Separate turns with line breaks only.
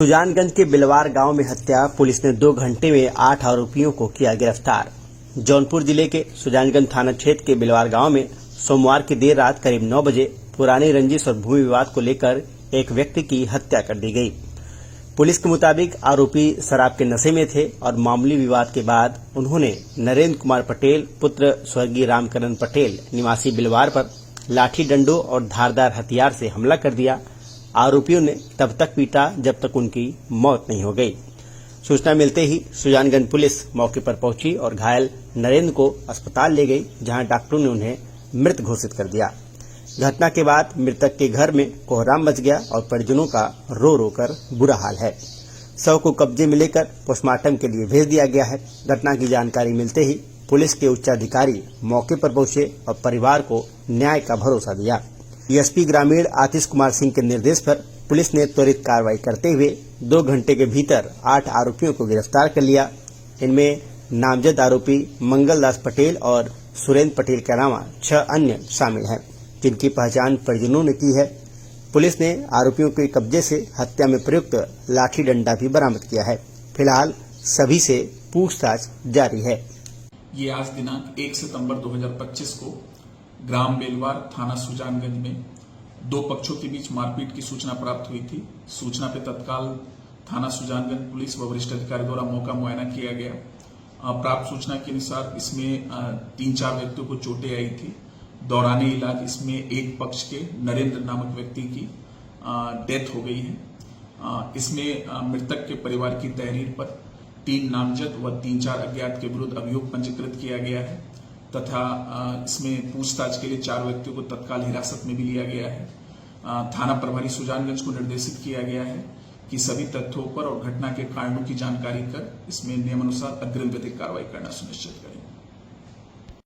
सुजानगंज के बिलवार गांव में हत्या, पुलिस ने 2 घंटे में 8 आरोपियों को किया गिरफ्तार। जौनपुर जिले के सुजानगंज थाना क्षेत्र के बिलवार गांव में सोमवार की देर रात करीब 9 बजे पुरानी रंजिश और भूमि विवाद को लेकर एक व्यक्ति की हत्या कर दी गई। पुलिस के मुताबिक आरोपी शराब के नशे में थे और मामूली विवाद के बाद उन्होंने नरेंद्र कुमार पटेल पुत्र स्वर्गीय रामकरण पटेल निवासी बिलवार पर लाठी डंडों और धारदार हथियार से हमला कर दिया। आरोपियों ने तब तक पीटा जब तक उनकी मौत नहीं हो गई। सूचना मिलते ही सुजानगंज पुलिस मौके पर पहुंची और घायल नरेंद्र को अस्पताल ले गई, जहां डॉक्टरों ने उन्हें मृत घोषित कर दिया। घटना के बाद मृतक के घर में कोहराम मच गया और परिजनों का रो रो कर बुरा हाल है। शव को कब्जे में लेकर पोस्टमार्टम के लिए भेज दिया गया है। घटना की जानकारी मिलते ही पुलिस के उच्चाधिकारी मौके पर पहुंचे और परिवार को न्याय का भरोसा दिया। एसपी ग्रामीण आतिश कुमार सिंह के निर्देश पर पुलिस ने त्वरित कार्रवाई करते हुए 2 घंटे के भीतर 8 आरोपियों को गिरफ्तार कर लिया। इनमें नामजद आरोपी मंगलदास पटेल और सुरेंद्र पटेल के अलावा 6 अन्य शामिल हैं, जिनकी पहचान परिजनों ने की है। पुलिस ने आरोपियों के कब्जे से हत्या में प्रयुक्त लाठी डंडा भी बरामद किया है। फिलहाल सभी से पूछताछ जारी है।
ये आज दिनांक 1 सितंबर 2025 को ग्राम बेलवार थाना सुजानगंज में 2 पक्षों के बीच मारपीट की सूचना प्राप्त हुई थी। सूचना पे तत्काल थाना सुजानगंज पुलिस व वरिष्ठ अधिकारी द्वारा मौका मुआयना किया गया। प्राप्त सूचना के अनुसार इसमें 3-4 व्यक्तियों को चोटें आई थी। दौरान इलाज इसमें एक पक्ष के नरेंद्र नामक व्यक्ति की डेथ हो गई है। इसमें मृतक के परिवार की तहरीर पर 3 नामजद व 3-4 अज्ञात के विरुद्ध अभियोग पंजीकृत किया गया है तथा इसमें पूछताछ के लिए 4 व्यक्तियों को तत्काल हिरासत में भी लिया गया है। थाना प्रभारी सुजानगंज को निर्देशित किया गया है कि सभी तथ्यों पर और घटना के कारणों की जानकारी कर इसमें नियमानुसार अग्रिम विधिक कार्रवाई करना सुनिश्चित करें।